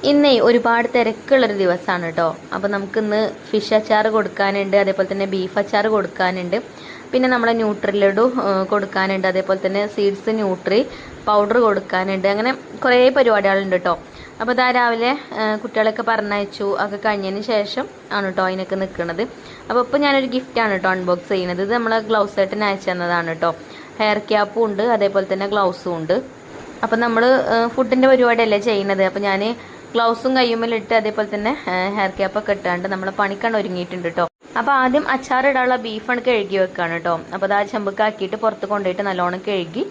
ഇന്നേ ഒരുപാട് തിരക്കുള്ളൊരു ദിവസമാണ് കേട്ടോ. അപ്പോൾ നമുക്കിന്ന് ഫിഷ് അച്ചാർ കൊടുക്കാനുണ്ട്, അതേപോലെ തന്നെ ബീഫ് അച്ചാർ കൊടുക്കാനുണ്ട്, പിന്നെ നമ്മളെ ന്യൂട്രി ലഡു കൊടുക്കാനുണ്ട്, അതേപോലെ തന്നെ സീഡ്സ് ന്യൂട്രി പൗഡർ കൊടുക്കാനുണ്ട്. അങ്ങനെ കുറേ പരിപാടികളുണ്ട് കേട്ടോ. അപ്പോൾ ഇതാ രാവിലെ കുട്ടികളൊക്കെ പറഞ്ഞയച്ചു, ഒക്കെ കഴിഞ്ഞതിന് ശേഷം ആണ് കേട്ടോ അതിനൊക്കെ നിൽക്കുന്നത്. അപ്പോൾ ഇപ്പോൾ ഞാനൊരു ഗിഫ്റ്റാണ് കേട്ടോ അൺബോക്സ് ചെയ്യുന്നത്. ഇത് നമ്മളെ ഗ്ലൗസ് ആയിട്ട് അയച്ചു തന്നതാണ് കേട്ടോ. ഹെയർ ക്യാപ്പും ഉണ്ട്, അതേപോലെ തന്നെ ഗ്ലൗസും ഉണ്ട്. അപ്പം നമ്മൾ ഫുഡിൻ്റെ പരിപാടിയല്ലേ ചെയ്യുന്നത്. അപ്പോൾ ഞാൻ ഗ്ലൗസും കയ്യുമ്മലിട്ട് അതേപോലെ തന്നെ ഹെയർ ക്യാപ്പൊക്കെ ഇട്ടാണ്ട് നമ്മളെ പണിക്കണ്ട് ഒരുങ്ങിയിട്ടുണ്ട് കേട്ടോ. അപ്പോൾ ആദ്യം അച്ചാറിടാനുള്ള ബീഫാണ് കഴുകി വെക്കുകയാണ് കേട്ടോ. അപ്പോൾ അത് ആ ചെമ്പക്കാക്കിയിട്ട് പുറത്ത് കൊണ്ടുപോയിട്ട് നല്ലോണം കഴുകി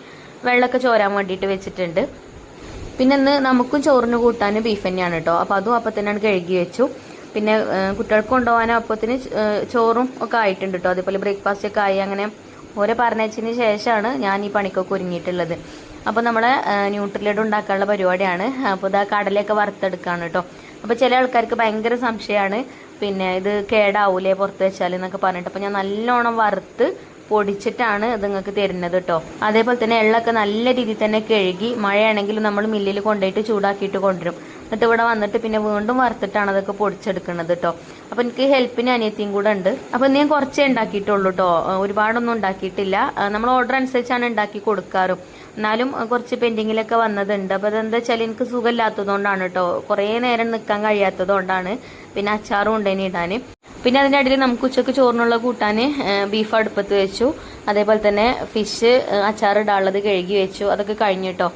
വെള്ളമൊക്കെ ചോരാൻ വേണ്ടിയിട്ട് വെച്ചിട്ടുണ്ട്. പിന്നെ ഇന്ന് നമുക്കും ചോറിന് കൂട്ടാൻ ബീഫ് തന്നെയാണ് കേട്ടോ. അപ്പോൾ അതും അപ്പം തന്നെയാണ് കഴുകി വെച്ചു. പിന്നെ കുട്ടികൾക്ക് കൊണ്ടുപോകാനും അപ്പത്തിന് ചോറും ഒക്കെ ആയിട്ടുണ്ട് കേട്ടോ. അതേപോലെ ബ്രേക്ക്ഫാസ്റ്റ് ഒക്കെ ആയി. അങ്ങനെ ഓരോ പറഞ്ഞതിന് ശേഷമാണ് ഞാൻ ഈ പണിക്കൊക്കെ ഒരുങ്ങിയിട്ടുള്ളത്. അപ്പോൾ നമ്മളെ ന്യൂട്രി ലഡു ഉണ്ടാക്കാനുള്ള പരിപാടിയാണ്. അപ്പോൾ ഇതാ കടലയൊക്കെ വറുത്തെടുക്കുകയാണ് കേട്ടോ. അപ്പോൾ ചില ആൾക്കാർക്ക് ഭയങ്കര സംശയമാണ്, പിന്നെ ഇത് കേടാവൂലേ പുറത്ത് വെച്ചാൽ എന്നൊക്കെ പറഞ്ഞിട്ട്. അപ്പോൾ ഞാൻ നല്ലോണം വറുത്ത് പൊടിച്ചിട്ടാണ് ഇത് നിങ്ങൾക്ക് തരുന്നത് കേട്ടോ. അതേപോലെ തന്നെ എള്ളൊക്കെ നല്ല രീതിയിൽ തന്നെ കഴുകി, മഴയാണെങ്കിലും നമ്മൾ മില്ലിൽ കൊണ്ടുപോയിട്ട് ചൂടാക്കിയിട്ട് കൊണ്ടുവരും. എന്നിട്ട് ഇവിടെ വന്നിട്ട് പിന്നെ വീണ്ടും വറുത്തിട്ടാണ് അതൊക്കെ പൊടിച്ചെടുക്കുന്നത് കേട്ടോ. അപ്പോൾ എനിക്ക് ഹെൽപ്പിന് അനിയത്തിയും കൂടെ ഉണ്ട്. അപ്പോൾ ഞാൻ കുറച്ചേ ഉണ്ടാക്കിയിട്ടുള്ളൂ കേട്ടോ, ഒരുപാടൊന്നും ഉണ്ടാക്കിയിട്ടില്ല. നമ്മൾ ഓർഡർ അനുസരിച്ചാണ് ഉണ്ടാക്കി കൊടുക്കാറും. എന്നാലും കുറച്ച് പെൻഡിങ്ങിലൊക്കെ വന്നതുണ്ട്. അപ്പോൾ അതെന്താ വെച്ചാൽ എനിക്ക് സുഖമില്ലാത്തതുകൊണ്ടാണ് കേട്ടോ, കുറേ നേരം നിൽക്കാൻ കഴിയാത്തതുകൊണ്ടാണ്. പിന്നെ അച്ചാറും ഉണ്ടേനി ഇടാൻ. പിന്നെ അതിൻ്റെ ഇടയിൽ നമുക്ക് ഉച്ചക്ക് ചോറിനുള്ള കൂട്ടാൻ ബീഫ് അടുപ്പത്ത് വെച്ചു. അതേപോലെ തന്നെ ഫിഷ് അച്ചാറിടാനുള്ളത് കഴുകി വെച്ചു. അതൊക്കെ കഴിഞ്ഞു കേട്ടോ.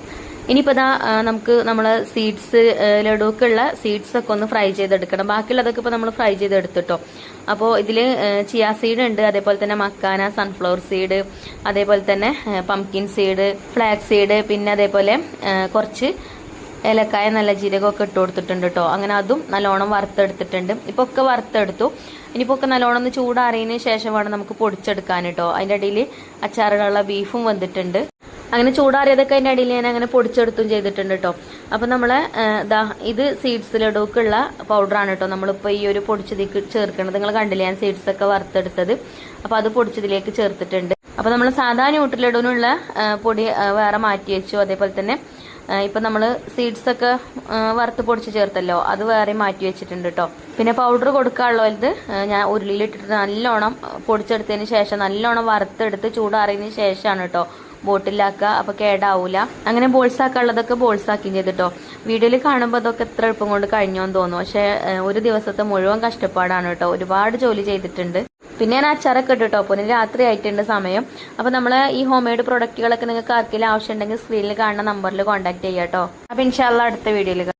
ഇനിയിപ്പോൾ ഇതാ നമുക്ക് നമ്മൾ സീഡ്സ് ലഡുക്കുള്ള സീഡ്സ് ഒക്കെ ഒന്ന് ഫ്രൈ ചെയ്തെടുക്കണം. ബാക്കിയുള്ളതൊക്കെ ഇപ്പോൾ നമ്മൾ ഫ്രൈ ചെയ്തെടുത്തിട്ടോ. അപ്പോൾ ഇതിൽ ചിയാ സീഡ് ഉണ്ട്, അതേപോലെ തന്നെ മക്കാന, സൺഫ്ലവർ സീഡ്, അതേപോലെ തന്നെ പംകിൻ സീഡ്, ഫ്ലാക്സ് സീഡ്, പിന്നെ അതേപോലെ കുറച്ച് ഏലക്കായ, നല്ല ജീരകമൊക്കെ ഇട്ട് കൊടുത്തിട്ടുണ്ട് കേട്ടോ. അങ്ങനെ അതും നല്ലോണം വറുത്തെടുത്തിട്ടുണ്ട്. ഇപ്പോൾ ഒക്കെ വറുത്തെടുത്തു. ഇനിയിപ്പോൾ ഒക്കെ നല്ലോണം ഒന്ന് ചൂടാറിയതിന് ശേഷം വേണം നമുക്ക് പൊടിച്ചെടുക്കാൻ കേട്ടോ. അതിൻ്റെ ഇടയിൽ അച്ചാറുകളുള്ള ബീഫും വന്നിട്ടുണ്ട്. അങ്ങനെ ചൂടാറിയതൊക്കെ അതിൻ്റെ അടിയിൽ ഞാൻ അങ്ങനെ പൊടിച്ചെടുത്തും ചെയ്തിട്ടുണ്ട് കേട്ടോ. അപ്പം നമ്മൾ ഇത് സീഡ്സ് ലഡുക്കുള്ള പൗഡറാണ് കേട്ടോ. നമ്മളിപ്പോൾ ഈ ഒരു പൊടിച്ചതിലേക്ക് ചേർക്കുന്നത്. നിങ്ങൾ കണ്ടില്ലേ ഞാൻ സീഡ്സൊക്കെ വറുത്തെടുത്തത്. അപ്പോൾ അത് പൊടിച്ചതിലേക്ക് ചേർത്തിട്ടുണ്ട്. അപ്പോൾ നമ്മൾ സാധാ ന്യൂട്രി ലഡുവിനുള്ള പൊടി വേറെ മാറ്റി വെച്ചു. അതേപോലെ തന്നെ ഇപ്പം നമ്മൾ സീഡ്സൊക്കെ വറുത്ത് പൊടിച്ച് ചേർത്തല്ലോ, അത് വേറെ മാറ്റി വെച്ചിട്ടുണ്ട് കേട്ടോ. പിന്നെ പൗഡർ കൊടുക്കാനുള്ളത് ഞാൻ ഉരുളിയിലിട്ടിട്ട് നല്ലോണം പൊടിച്ചെടുത്തതിന് ശേഷം നല്ലോണം വറുത്തെടുത്ത് ചൂടാറിയതിന് ശേഷമാണ് കേട്ടോ ബോട്ടിലാക്കുക. അപ്പോൾ കേടാവൂല. അങ്ങനെ ബോൾസാക്കാനുള്ളതൊക്കെ ബോൾസാക്കുകയും ചെയ്തിട്ടോ. വീഡിയോയിൽ കാണുമ്പോൾ അതൊക്കെ എത്ര എളുപ്പം കൊണ്ട് കഴിഞ്ഞോന്ന് തോന്നും. പക്ഷേ ഒരു ദിവസത്തെ മുഴുവൻ കഷ്ടപ്പാടാണ് കേട്ടോ. ഒരുപാട് ജോലി ചെയ്തിട്ടുണ്ട്. പിന്നെ ഞാൻ അച്ചാറൊക്കെ ഇട്ടു കേട്ടോ. അപ്പോൾ രാത്രി ആയിട്ടുണ്ട് സമയം. അപ്പോൾ നമ്മൾ ഈ ഹോം മെയ്ഡ് പ്രൊഡക്റ്റുകളൊക്കെ നിങ്ങൾക്ക് ആർക്കെങ്കിലും ആവശ്യമുണ്ടെങ്കിൽ സ്ക്രീനിൽ കാണുന്ന നമ്പറിൽ കോൺടാക്ട് ചെയ്യാം കേട്ടോ. അപ്പോൾ ഇൻഷാല്ലാ അടുത്ത വീഡിയോയിൽ